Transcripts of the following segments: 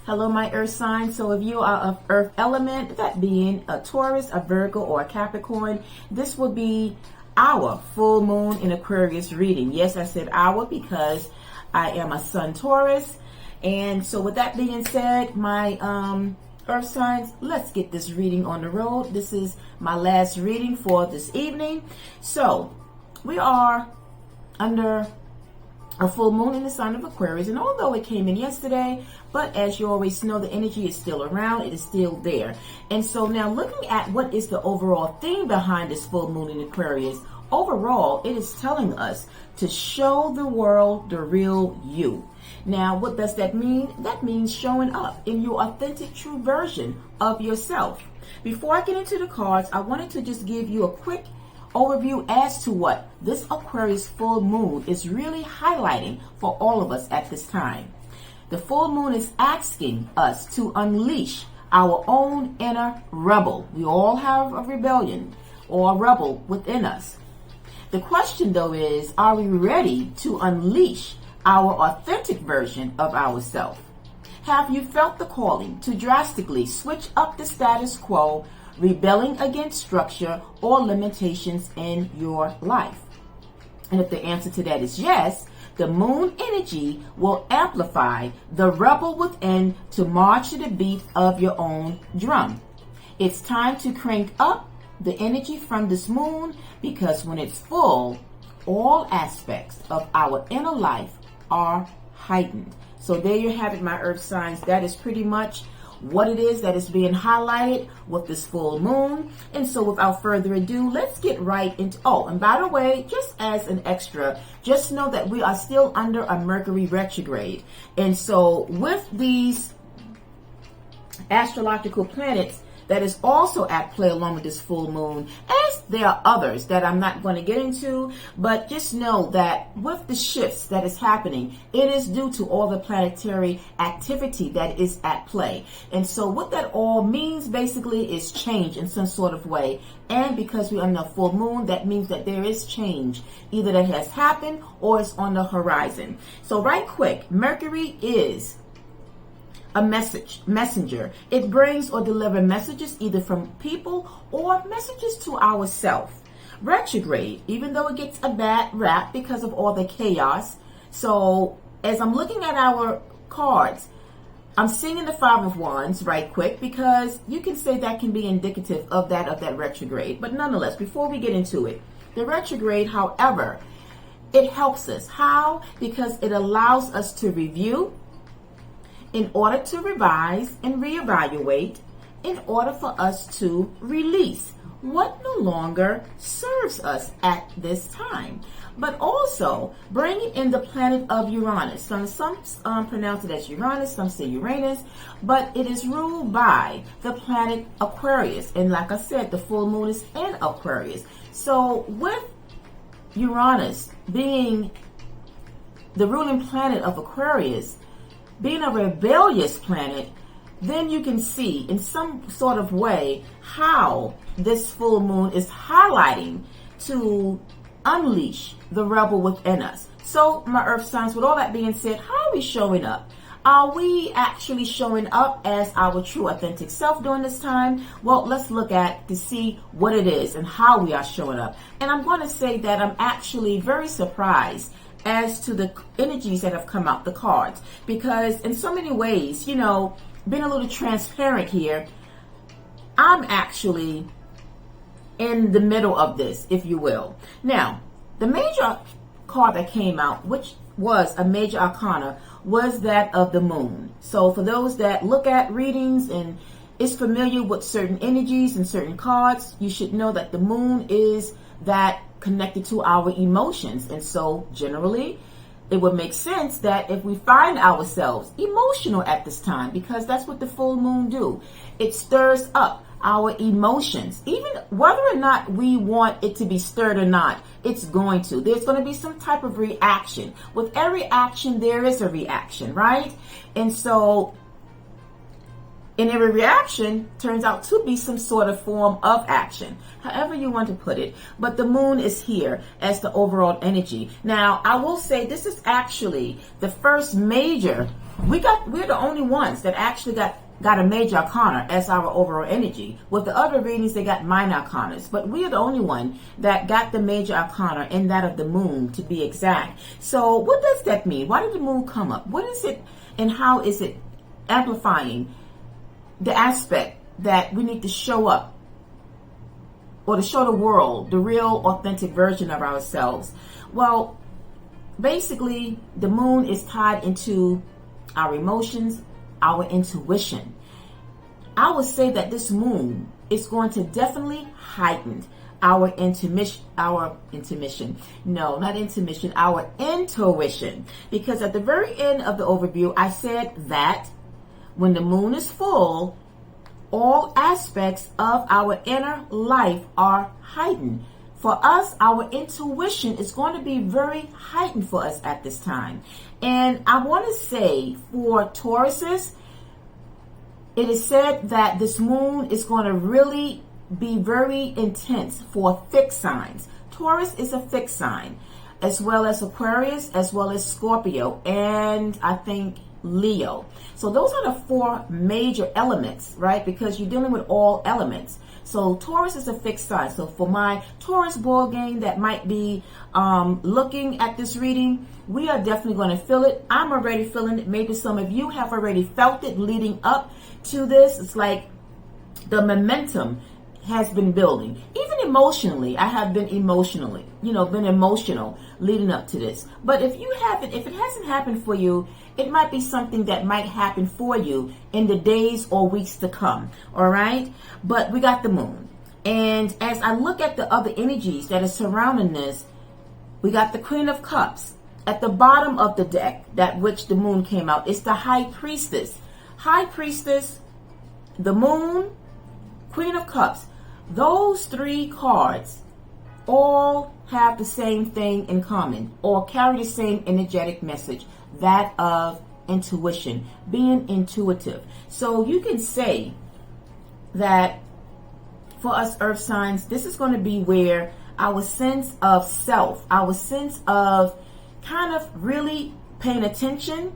Hello, my earth signs. So if you are of earth element, that being a Taurus, a Virgo, or a Capricorn, this will be our full moon in Aquarius reading. Yes, I said our because I am a sun Taurus. And so with that being said, my earth signs, let's get this reading on the road. This is my last reading for this evening. So we are under a full moon in the sign of Aquarius, and although it came in yesterday, but as you always know, the energy is still around, it is still there. And so now looking at what is the overall theme behind this full moon in Aquarius, overall it is telling us to show the world the real you. Now what does that mean? That means showing up in your authentic true version of yourself. Before I get into the cards, I wanted to just give you a quick overview as to what this Aquarius full moon is really highlighting for all of us at this time. The full moon is asking us to unleash our own inner rebel. We all have a rebellion or a rebel within us. The question though is, are we ready to unleash our authentic version of ourselves? Have you felt the calling to drastically switch up the status quo, rebelling against structure or limitations in your life? And if the answer to that is yes, the moon energy will amplify the rebel within to march to the beat of your own drum. It's time to crank up the energy from this moon, because when it's full, all aspects of our inner life are heightened. So there you have it, my earth signs. That is pretty much what it is that is being highlighted with this full moon. And so without further ado, let's get right into, and by the way, just as an extra, just know that we are still under a Mercury retrograde. And so with these astrological planets that is also at play along with this full moon, as there are others that I'm not going to get into, but just know that with the shifts that is happening, it is due to all the planetary activity that is at play. And so what that all means basically is change in some sort of way. And because we're under a full moon, that means that there is change, either that has happened or is on the horizon. So right quick, Mercury is a messenger. It brings or delivers messages either from people or messages to ourselves. Retrograde, even though it gets a bad rap because of all the chaos. So as I'm looking at our cards, I'm seeing the Five of Wands right quick, because you can say that can be indicative of that retrograde. But nonetheless, before we get into it, the retrograde, however, it helps us. How? Because it allows us to review, in order to revise and reevaluate, in order for us to release what no longer serves us at this time. But also bringing in the planet of Uranus. Some pronounce it as Uranus, some say Uranus, but it is ruled by the planet Aquarius. And like I said, the full moon is in Aquarius. So with Uranus being the ruling planet of Aquarius, being a rebellious planet, then you can see in some sort of way how this full moon is highlighting to unleash the rebel within us. So my earth signs, with all that being said, how are we showing up? Are we actually showing up as our true authentic self during this time? Well, let's look at to see what it is and how we are showing up. And I'm going to say that I'm actually very surprised as to the energies that have come out, the cards, because in so many ways, being a little transparent here, I'm actually in the middle of this, if you will. Now, the major card that came out, which was a major arcana, was that of the moon. So for those that look at readings and is familiar with certain energies and certain cards, you should know that the moon is that connected to our emotions. And so generally it would make sense that if we find ourselves emotional at this time, because that's what the full moon do, it stirs up our emotions, even whether or not we want it to be stirred or not, it's going to. There's going to be some type of reaction. With every action, there is a reaction, right? And so And every reaction turns out to be some sort of form of action, however you want to put it. But the moon is here as the overall energy. Now, I will say this is actually the first major. We're the only ones that actually got a major arcana as our overall energy. With the other readings, they got minor arcanas. But we are the only one that got the major arcana, and that of the moon, to be exact. So what does that mean? Why did the moon come up? What is it, and how is it amplifying the aspect that we need to show up, or to show the world the real authentic version of ourselves? Well, basically the moon is tied into our emotions, our intuition. I would say that this moon is going to definitely heighten our intuition, because at the very end of the overview, I said that when the moon is full, all aspects of our inner life are heightened. For us, our intuition is going to be very heightened for us at this time. And I want to say for Tauruses, it is said that this moon is going to really be very intense for fixed signs. Taurus is a fixed sign, as well as Aquarius, as well as Scorpio, and I think Leo. So those are the four major elements, right? Because you're dealing with all elements. So Taurus is a fixed sign. So for my Taurus ball game that might be looking at this reading, we are definitely going to feel it. I'm already feeling it. Maybe some of you have already felt it leading up to this. It's like the momentum has been building. Even emotionally, I have been emotional leading up to this. But if it hasn't happened for you, it might be something that might happen for you in the days or weeks to come. All right. But we got the moon. And as I look at the other energies that are surrounding this, we got the Queen of Cups. At the bottom of the deck, that which the moon came out, it's the High Priestess. High Priestess, the moon, Queen of Cups. Those three cards all have the same thing in common, or carry the same energetic message, that of intuition, being intuitive. So you can say that for us earth signs, this is going to be where our sense of self, our sense of kind of really paying attention,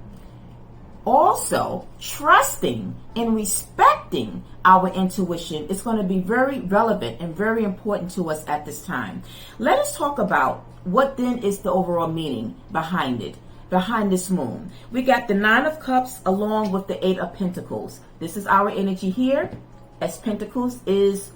also trusting and respecting our intuition is going to be very relevant and very important to us at this time. Let us talk about what then is the overall meaning behind it, behind this moon. We got the Nine of Cups along with the Eight of Pentacles. This is our energy here, as Pentacles is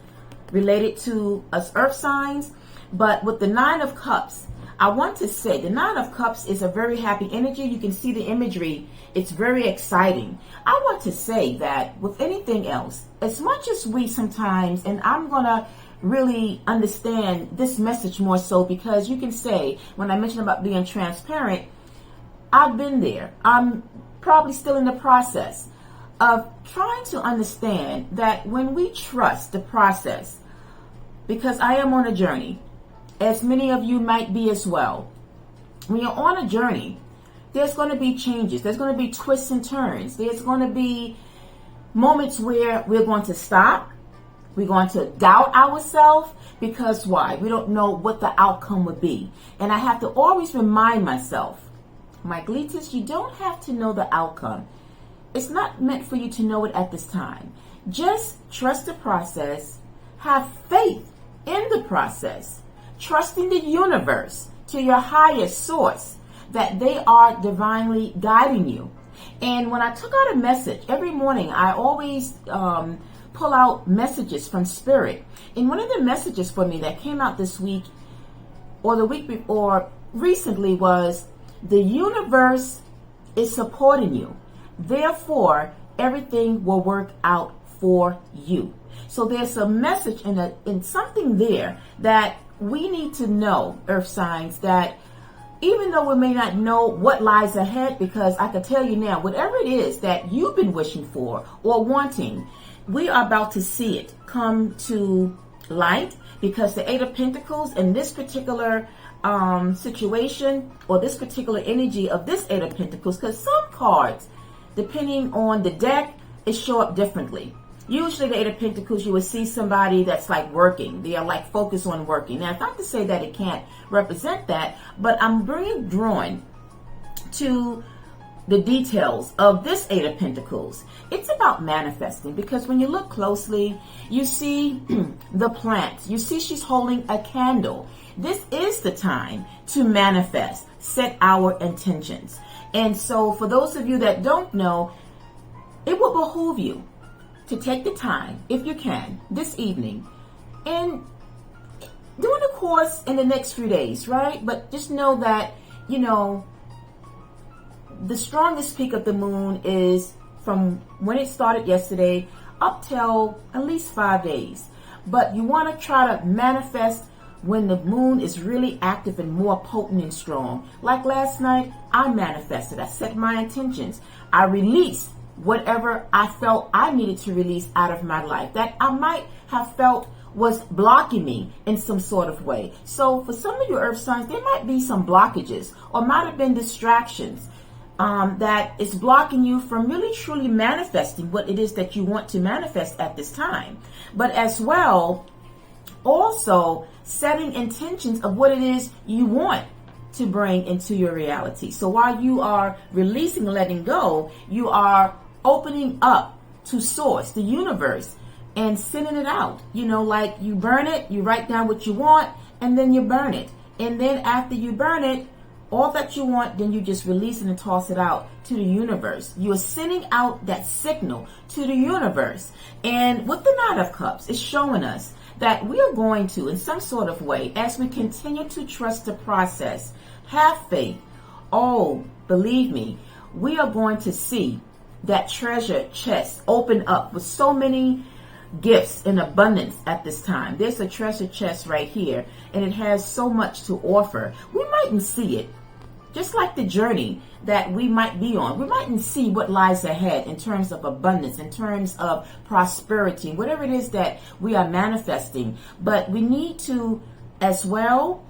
related to us earth signs. But with the Nine of Cups, I want to say the Nine of Cups is a very happy energy. You can see the imagery. It's very exciting. I want to say that with anything else, as much as we sometimes, and I'm going to really understand this message more so, because you can say, when I mentioned about being transparent, I've been there. I'm probably still in the process of trying to understand that when we trust the process, because I am on a journey, as many of you might be as well. When you're on a journey, there's going to be changes. There's going to be twists and turns. There's going to be moments where we're going to stop. We're going to doubt ourselves, because why? We don't know what the outcome would be. And I have to always remind myself, Michaelitas, you don't have to know the outcome. It's not meant for you to know it at this time. Just trust the process. Have faith in the process. Trusting the universe, to your highest source, that they are divinely guiding you. And when I took out a message, every morning I always pull out messages from Spirit. And one of the messages for me that came out this week, or the week before, recently, was the universe is supporting you. Therefore, everything will work out for you. So there's a message in something there that we need to know, earth signs, that even though we may not know what lies ahead, because I can tell you now, whatever it is that you've been wishing for or wanting, we are about to see it come to light, because the Eight of Pentacles in this particular situation, or this particular energy of this Eight of Pentacles, because some cards, depending on the deck, it show up differently. Usually the Eight of Pentacles, you will see somebody that's like working. They are like focused on working. Now, it's not to say that it can't represent that, but I'm really drawn to the details of this Eight of Pentacles. It's about manifesting, because when you look closely, you see the plant. You see she's holding a candle. This is the time to manifest, set our intentions. And so for those of you that don't know, it will behoove you to take the time, if you can, this evening, and during the course in the next few days, right? But just know that, you know, the strongest peak of the moon is from when it started yesterday up till at least 5 days. But you want to try to manifest when the moon is really active and more potent and strong. Like last night, I manifested. I set my intentions. I released whatever I felt I needed to release out of my life that I might have felt was blocking me in some sort of way. So for some of you earth signs, there might be some blockages or might have been distractions that is blocking you from really truly manifesting what it is that you want to manifest at this time. But as well, also setting intentions of what it is you want to bring into your reality. So while you are releasing and letting go, you are opening up to source, the universe, and sending it out. You know, like you burn it, you write down what you want, and then you burn it. And then after you burn it, all that you want, then you just release it and toss it out to the universe. You are sending out that signal to the universe. And with the Nine of Cups, it's showing us that we are going to, in some sort of way, as we continue to trust the process, have faith. Oh, believe me, we are going to see that treasure chest open up with so many gifts in abundance at this time. There's a treasure chest right here, and it has so much to offer. We mightn't see it, just like the journey that we might be on. We mightn't see what lies ahead in terms of abundance, in terms of prosperity, whatever it is that we are manifesting. But we need to as well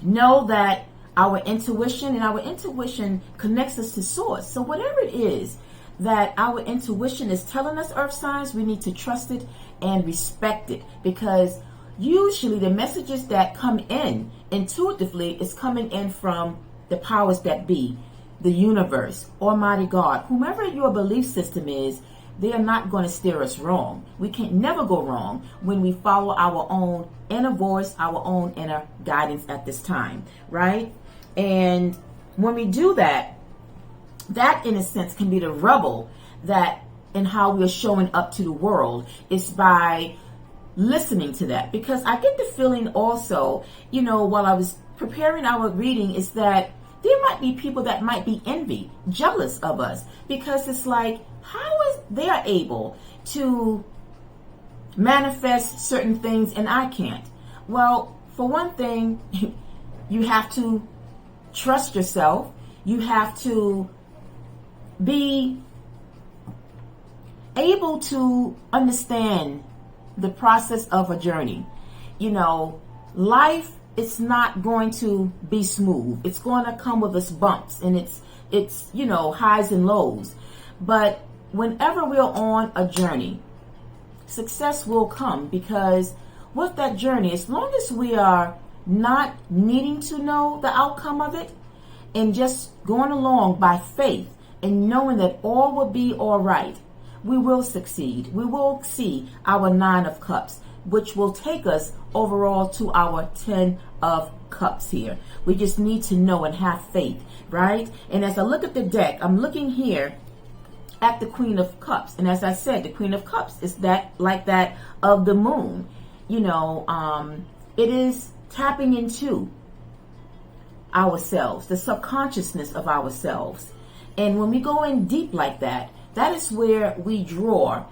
know that our intuition, and our intuition connects us to source. So whatever it is that our intuition is telling us, earth signs, we need to trust it and respect it, because usually the messages that come in intuitively is coming in from the powers that be, the universe, Almighty God, whomever your belief system is. They are not going to steer us wrong. We can never go wrong when we follow our own inner voice, our own inner guidance at this time, right? And when we do that, that in a sense can be the rebel that in how we're showing up to the world, is by listening to that. Because I get the feeling also, you know, while I was preparing our reading, is that there might be people that might be envy, jealous of us, because it's like, how is they are able to manifest certain things and I can't? Well, for one thing, you have to trust yourself. You have to be able to understand the process of a journey. You know, life, it's not going to be smooth. It's going to come with its bumps and it's you know, highs and lows. But whenever we're on a journey, success will come, because with that journey, as long as we are not needing to know the outcome of it and just going along by faith and knowing that all will be all right, we will succeed. We will see our Nine of Cups, which will take us overall to our 10 of Cups here. We just need to know and have faith, right? And as I look at the deck, I'm looking here at the Queen of Cups. And as I said, the Queen of Cups is that like that of the moon. You know, it is tapping into ourselves, the subconsciousness of ourselves. And when we go in deep like that, that is where we draw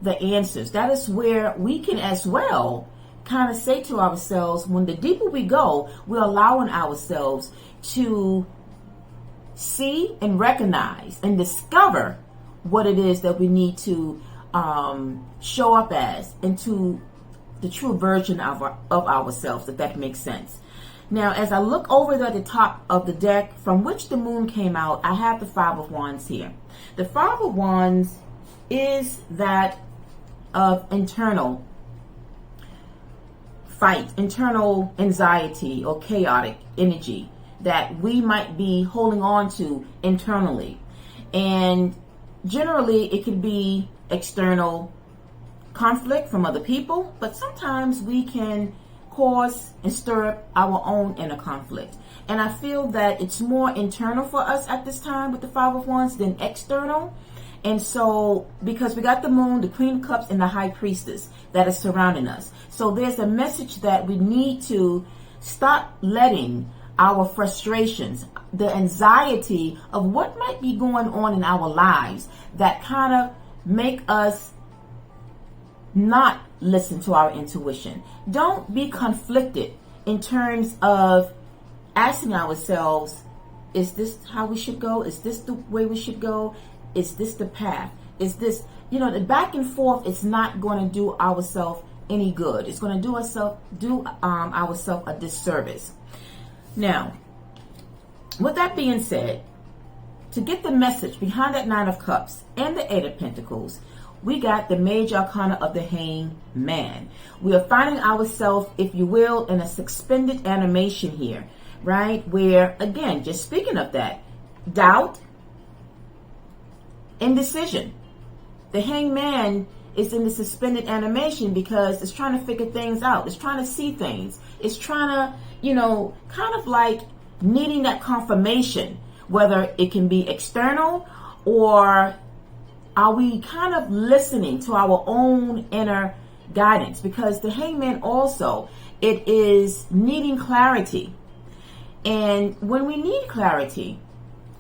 the answers. That is where we can as well kind of say to ourselves, when the deeper we go, we're allowing ourselves to see and recognize and discover what it is that we need to show up as, into the true version of ourselves, if that makes sense. Now, as I look over at the top of the deck from which the moon came out, I have the Five of Wands here. The Five of Wands is that of internal fight, internal anxiety or chaotic energy that we might be holding on to internally. And generally it could be external conflict from other people, but sometimes we can cause and stir up our own inner conflict. And I feel that it's more internal for us at this time with the Five of Wands than external. And so, because we got the Moon, the Queen of Cups, and the High Priestess that is surrounding us. So there's a message that we need to stop letting our frustrations, the anxiety of what might be going on in our lives that kind of make us not listen to our intuition. Don't be conflicted in terms of asking ourselves, is this how we should go? Is this the way we should go? Is this the path? Is this, the back and forth is not going to do ourselves any good. It's going to do ourselves a disservice. Now, with that being said, to get the message behind that Nine of Cups and the Eight of Pentacles, we got the major arcana of the Hangman. We are finding ourselves, if you will, in a suspended animation here, right? Where, again, just speaking of that, doubt, indecision. The Hangman is in the suspended animation because it's trying to figure things out. It's trying to see things. It's trying to, kind of like needing that confirmation, whether it can be external or are we kind of listening to our own inner guidance? Because the Hangman also, it is needing clarity. And when we need clarity,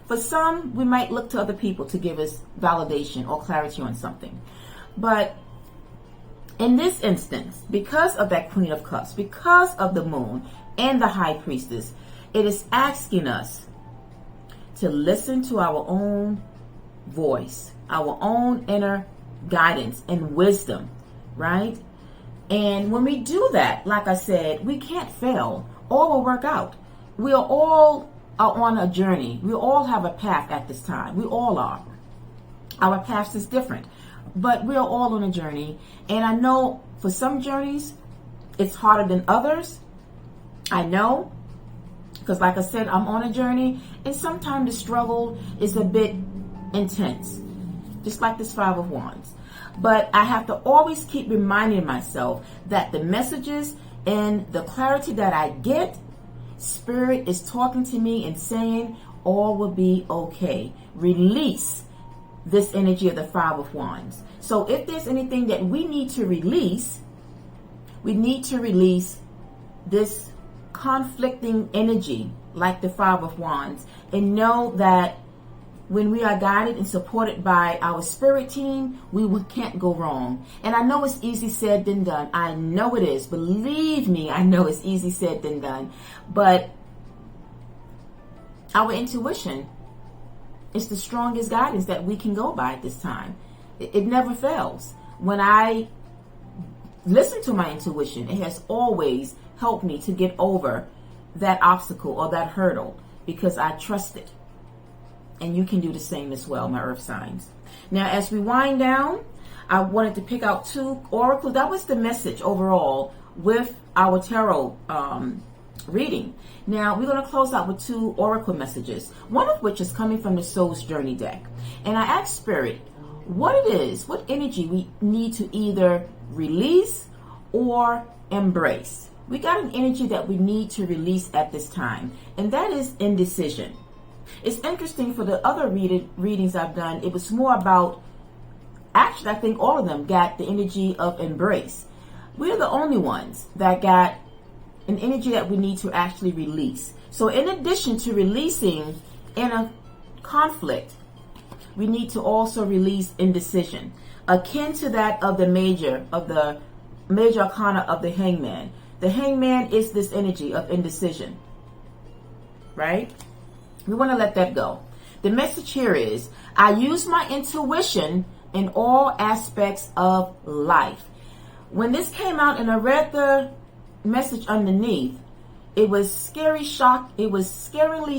for some, we might look to other people to give us validation or clarity on something. But in this instance, because of that Queen of Cups, because of the Moon and the High Priestess, it is asking us to listen to our own voice, our own inner guidance and wisdom, right? And when we do that, like I said, we can't fail. All will work out. We are all on a journey. We all have a path at this time. We all are. Our path is different, but we are all on a journey. And I know for some journeys, it's harder than others. I know, because like I said, I'm on a journey, and sometimes the struggle is a bit intense, just like this Five of Wands. But I have to always keep reminding myself that the messages and the clarity that I get, Spirit is talking to me and saying all will be okay. Release this energy of the Five of Wands. So if there's anything that we need to release, we need to release this conflicting energy like the Five of Wands, and know that when we are guided and supported by our spirit team, we can't go wrong. And I know it's easy said than done. I know it is. Believe me, I know it's easy said than done. But our intuition is the strongest guidance that we can go by at this time. It never fails. When I listen to my intuition, it has always helped me to get over that obstacle or that hurdle because I trust it. And you can do the same as well, my earth signs. Now, as we wind down, I wanted to pick out two oracles. That was the message overall with our tarot reading. Now, we're going to close out with two oracle messages, one of which is coming from the Soul's Journey deck. And I asked Spirit what it is, what energy we need to either release or embrace. We got an energy that we need to release at this time, and that is indecision. It's interesting, for the other readings I've done, it was more about, actually I think all of them got the energy of embrace. We're the only ones that got an energy that we need to actually release. So in addition to releasing inner conflict, we need to also release indecision, akin to that of the major arcana of the Hangman. The Hangman is this energy of indecision, right? We want to let that go. The message here is, I use my intuition in all aspects of life. When this came out and I read the message underneath, it was scarily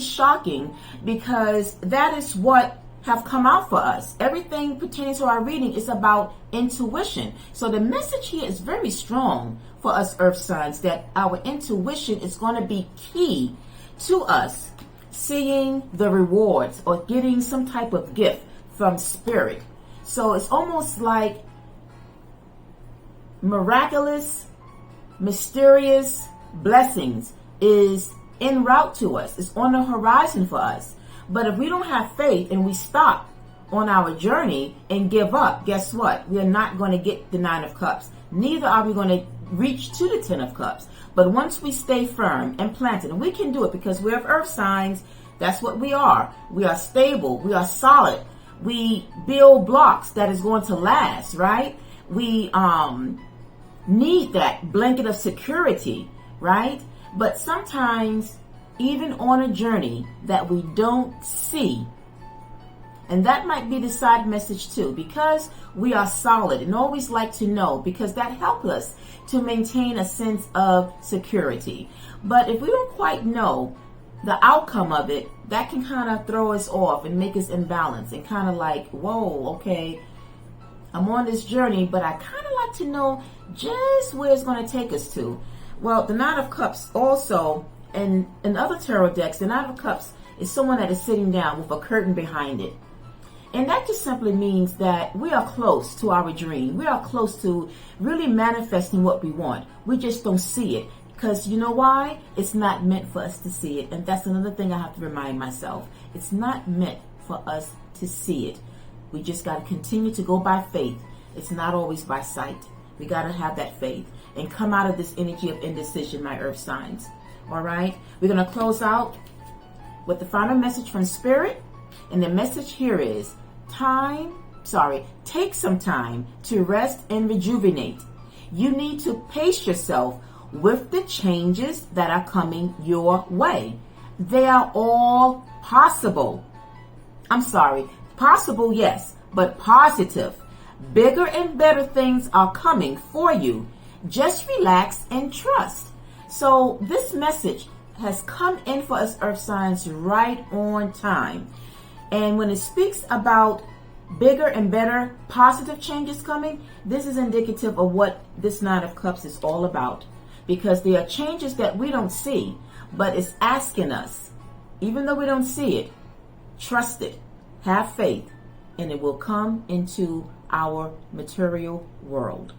shocking, because that is what have come out for us. Everything pertaining to our reading is about intuition. So the message here is very strong for us earth signs, that our intuition is going to be key to us seeing the rewards or getting some type of gift from spirit. So it's almost like miraculous, mysterious blessings is en route to us. It's on the horizon for us. But if we don't have faith and we stop on our journey and give up, guess what? We are not going to get the 9 of Cups. Neither are we going to reach to the 10 of Cups. But once we stay firm and planted, and we can do it because we're of earth signs, that's what we are. We are stable. We are solid. We build blocks that is going to last, right? We need that blanket of security, right? But sometimes, even on a journey that we don't see, and that might be the side message too, because we are solid and always like to know, because that helps us to maintain a sense of security. But if we don't quite know the outcome of it, that can kind of throw us off and make us imbalanced and kind of like, whoa, okay, I'm on this journey, but I kind of like to know just where it's going to take us to. Well, the 9 of Cups also, and in other tarot decks, the 9 of Cups is someone that is sitting down with a curtain behind it. And that just simply means that we are close to our dream. We are close to really manifesting what we want. We just don't see it. Because you know why? It's not meant for us to see it. And that's another thing I have to remind myself. It's not meant for us to see it. We just got to continue to go by faith. It's not always by sight. We got to have that faith and come out of this energy of indecision, my earth signs. All right? We're going to close out with the final message from Spirit. And the message here is take some time to rest and rejuvenate. You need to pace yourself with the changes that are coming your way. They are all possible. Possible, yes, but positive. Bigger and better things are coming for you. Just relax and trust. So this message has come in for us earth signs right on time. And when it speaks about bigger and better positive changes coming, this is indicative of what this 9 of Cups is all about. Because there are changes that we don't see, but it's asking us, even though we don't see it, trust it, have faith, and it will come into our material world.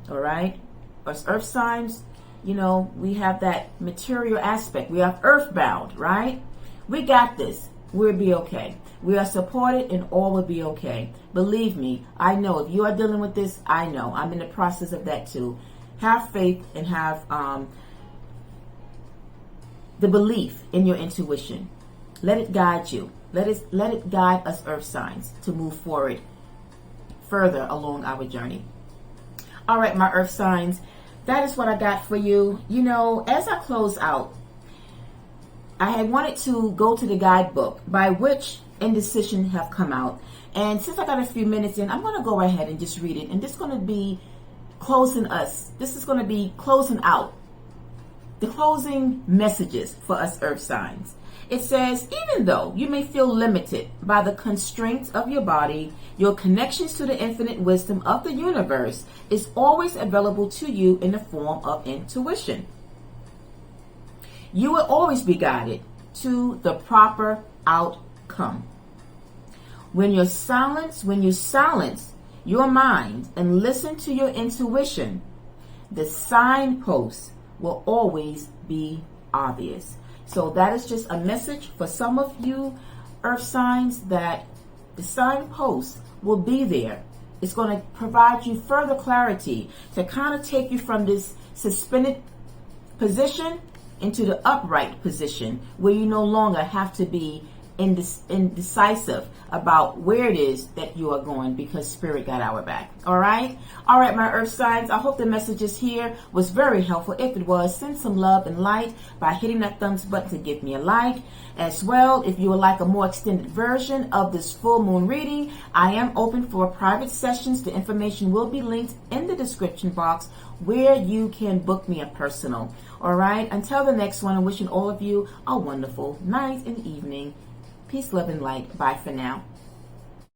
All right? As earth signs, we have that material aspect. We are earthbound, right? We got this. We'll be okay. We are supported and all will be okay. Believe me, I know if you are dealing with this, I know. I'm in the process of that too. Have faith and have the belief in your intuition. Let it guide you. Let it guide us earth signs to move forward further along our journey. All right, my earth signs, that is what I got for you. As I close out, I had wanted to go to the guidebook by which indecision have come out. And since I got a few minutes in, I'm going to go ahead and just read it. And this is going to be closing us. This is going to be closing out the closing messages for us earth signs. It says, even though you may feel limited by the constraints of your body, your connections to the infinite wisdom of the universe is always available to you in the form of intuition. You will always be guided to the proper outcome. When you silence your mind and listen to your intuition, the signposts will always be obvious. So that is just a message for some of you earth signs, that the signposts will be there. It's going to provide you further clarity to kind of take you from this suspended position into the upright position, where you no longer have to be indecisive about where it is that you are going, because Spirit got our back. All right, my earth signs, I hope the messages here was very helpful. If it was, send some love and light by hitting that thumbs button to give me a like. As well, if you would like a more extended version of this full moon reading, I am open for private sessions. The information will be linked in the description box where you can book me a personal. All right, until the next one, I'm wishing all of you a wonderful night and evening. Peace, love, and light. Bye for now.